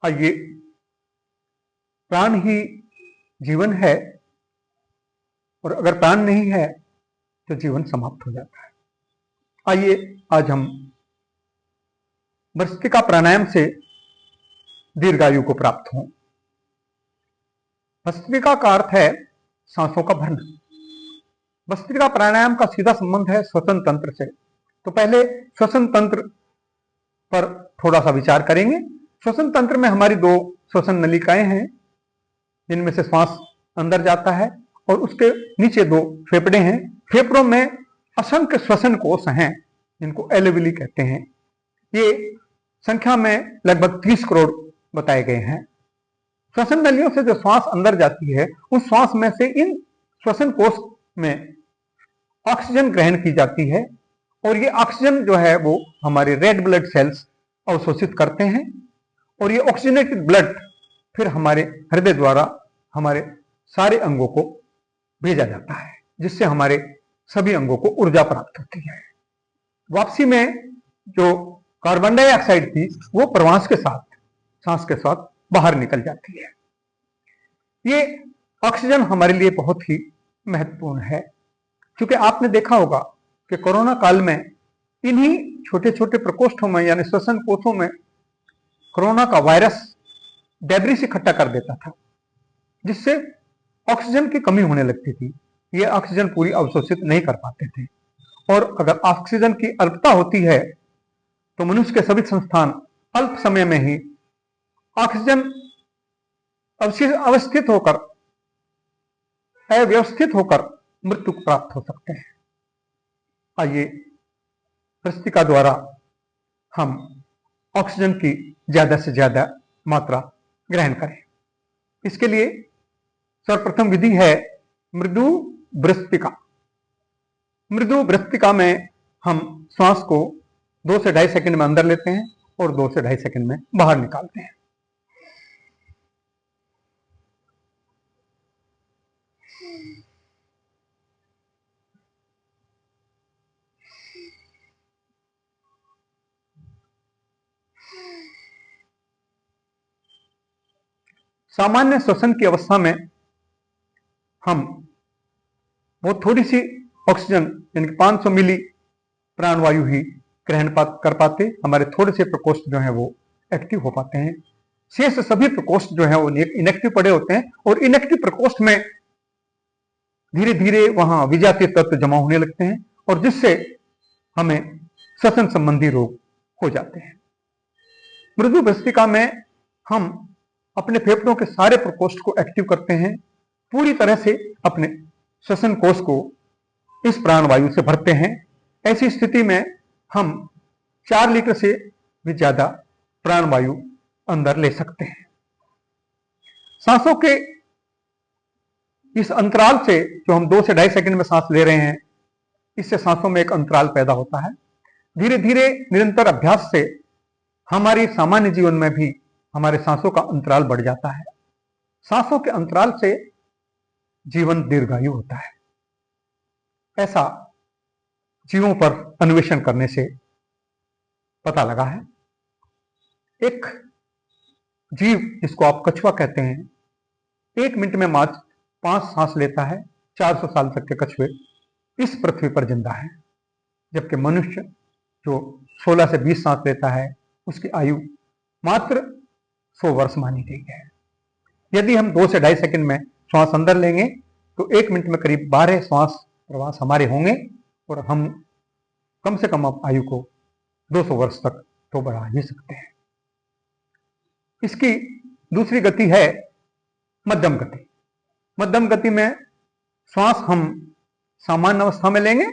आइए, प्राण ही जीवन है और अगर प्राण नहीं है तो जीवन समाप्त हो जाता है। आइए आज हम भस्त्रिका प्राणायाम से दीर्घायु को प्राप्त हों। भस्त्रिका का अर्थ है सांसों का भरना। भस्त्रिका प्राणायाम का सीधा संबंध है श्वसन तंत्र से। तो पहले श्वसन तंत्र पर थोड़ा सा विचार करेंगे। श्वसन तंत्र में हमारी दो श्वसन नलिकाएं हैं, जिनमें से श्वास अंदर जाता है और उसके नीचे दो फेफड़े हैं। फेफड़ों में असंख्य श्वसन कोश हैं, जिनको एल्वियली कहते हैं। ये संख्या में लगभग 30 करोड़ बताए गए हैं। श्वसन नलियों से जो श्वास अंदर जाती है, उस श्वास में से इन श्वसन कोश में ऑक्सीजन ग्रहण की जाती है और ये ऑक्सीजन जो है वो हमारे रेड ब्लड सेल्स अवशोषित करते हैं और ये ऑक्सीजनेटेड ब्लड फिर हमारे हृदय द्वारा हमारे सारे अंगों को भेजा जाता है, जिससे हमारे सभी अंगों को ऊर्जा प्राप्त होती है। वापसी में जो कार्बन डाइऑक्साइड थी वो प्रवास के साथ, सांस के साथ बाहर निकल जाती है। ये ऑक्सीजन हमारे लिए बहुत ही महत्वपूर्ण है, क्योंकि आपने देखा होगा कि कोरोना काल में इन्हीं छोटे छोटे प्रकोष्ठों में यानी श्वसन कोशों में कोरोना का वायरस डेब्रिस इकट्ठा कर देता था, जिससे ऑक्सीजन की कमी होने लगती थी। ये ऑक्सीजन पूरी अवशोषित नहीं कर पाते थे और अगर ऑक्सीजन की अल्पता होती है तो मनुष्य के सभी संस्थान अल्प समय में ही ऑक्सीजन अवस्थित होकर अव्यवस्थित होकर मृत्यु को प्राप्त हो सकते हैं। आइए भस्त्रिका द्वारा हम ऑक्सीजन की ज्यादा से ज्यादा मात्रा ग्रहण करें। इसके लिए सर्वप्रथम विधि है मृदु भस्त्रिका। मृदु भस्त्रिका में हम श्वास को 2 से 2.5 सेकंड में अंदर लेते हैं और 2 से 2.5 सेकंड में बाहर निकालते हैं। सामान्य श्वसन की अवस्था में हम बहुत थोड़ी सी ऑक्सीजन यानी 500 मिली प्राणवायु ही ग्रहण कर पाते। हमारे थोड़े से प्रकोष्ठ जो है वो एक्टिव हो पाते हैं। शेष सभी प्रकोष्ठ जो है वो इनएक्टिव पड़े होते हैं और इनएक्टिव प्रकोष्ठ में धीरे धीरे वहां विजातीय तत्व जमा होने लगते हैं और जिससे हमें श्वसन संबंधी रोग हो जाते हैं। मृदु भस्त्रिका में हम अपने फेफड़ों के सारे प्रकोष्ठ को एक्टिव करते हैं, पूरी तरह से अपने श्वसन कोश को इस प्राणवायु से भरते हैं। ऐसी स्थिति में हम 4 लीटर से भी ज्यादा प्राणवायु अंदर ले सकते हैं। सांसों के इस अंतराल से जो हम 2 से 2.5 सेकंड में सांस ले रहे हैं, इससे सांसों में एक अंतराल पैदा होता है। धीरे धीरे निरंतर अभ्यास से हमारी सामान्य जीवन में भी हमारे सांसों का अंतराल बढ़ जाता है। सांसों के अंतराल से जीवन दीर्घायु होता है, ऐसा जीवों पर अन्वेषण करने से पता लगा है। एक जीव जिसको आप कछुआ कहते हैं, 1 मिनट में मात्र 5 सांस लेता है। 400 साल तक के कछुए इस पृथ्वी पर जिंदा है, जबकि मनुष्य जो 16 से 20 सांस लेता है, उसकी आयु मात्र 100 वर्ष मानी गई है। यदि हम 2 से 2.5 सेकंड में श्वास अंदर लेंगे तो 1 मिनट में करीब 12 श्वास प्रवास हमारे होंगे और हम कम से कम आयु को 200 वर्ष तक तो बढ़ा ही सकते हैं। इसकी दूसरी गति है मध्यम गति। मध्यम गति में श्वास हम सामान्य अवस्था में लेंगे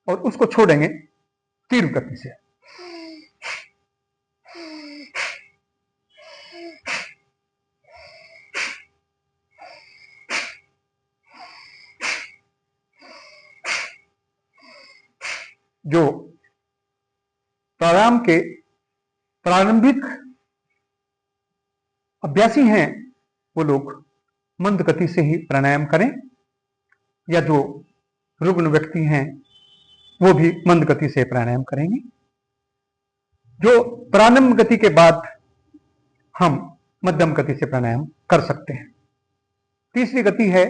और उसको छोड़ेंगे तीव्र गति से। जो प्राणायाम के प्रारंभिक अभ्यासी हैं वो लोग मंद गति से ही प्राणायाम करें, या जो रुग्ण व्यक्ति हैं वो भी मंद गति से प्राणायाम करेंगे। जो प्रारंभ गति के बाद हम मध्यम गति से प्राणायाम कर सकते हैं। तीसरी गति है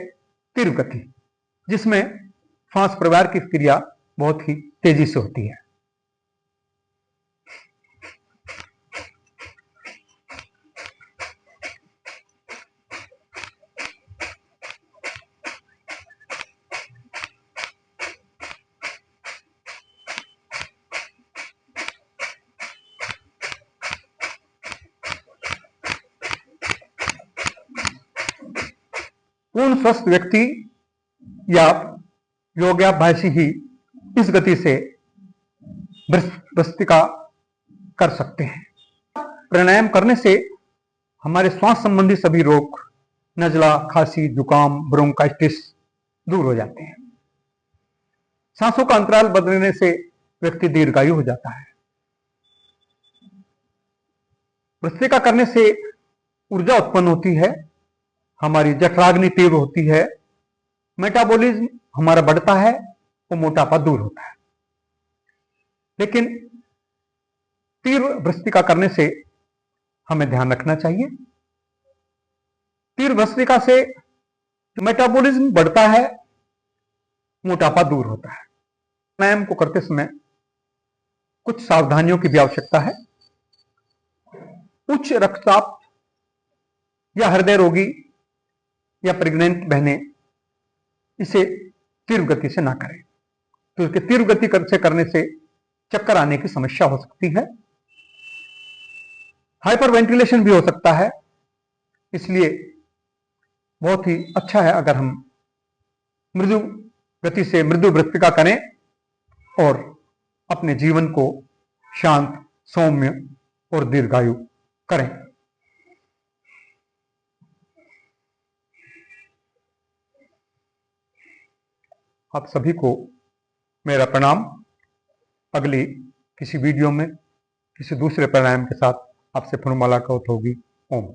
तीव्र गति, जिसमें श्वास प्रवाह की क्रिया बहुत ही तेजी से होती है। पूर्ण स्वस्थ व्यक्ति या योगाभ्यासी ही इस गति से भस्त्रिका कर सकते हैं। प्राणायाम करने से हमारे श्वास संबंधी सभी रोग, नजला, खांसी, जुकाम, ब्रोंकाइटिस दूर हो जाते हैं। सांसों का अंतराल बदलने से व्यक्ति दीर्घायु हो जाता है। भस्त्रिका करने से ऊर्जा उत्पन्न होती है, हमारी जठराग्नि तीव्र होती है, मेटाबॉलिज्म हमारा बढ़ता है और मोटापा दूर होता है। लेकिन तीव्र भस्त्रिका करने से हमें ध्यान रखना चाहिए। तीव्र भस्त्रिका से मेटाबॉलिज्म बढ़ता है, मोटापा दूर होता है। प्राणायाम को करते समय कुछ सावधानियों की भी आवश्यकता है। उच्च रक्तचाप या हृदय रोगी या प्रेग्नेंट बहनें इसे तीव्र गति से ना करें, क्योंकि तीव्र गति से करने से चक्कर आने की समस्या हो सकती है, हाइपर वेंटिलेशन भी हो सकता है। इसलिए बहुत ही अच्छा है अगर हम मृदु गति से मृदु भस्त्रिका करें और अपने जीवन को शांत, सौम्य और दीर्घायु करें। आप सभी को मेरा प्रणाम। अगली किसी वीडियो में किसी दूसरे प्राणायाम के साथ आपसे पुनः मुलाकात होगी। ओम।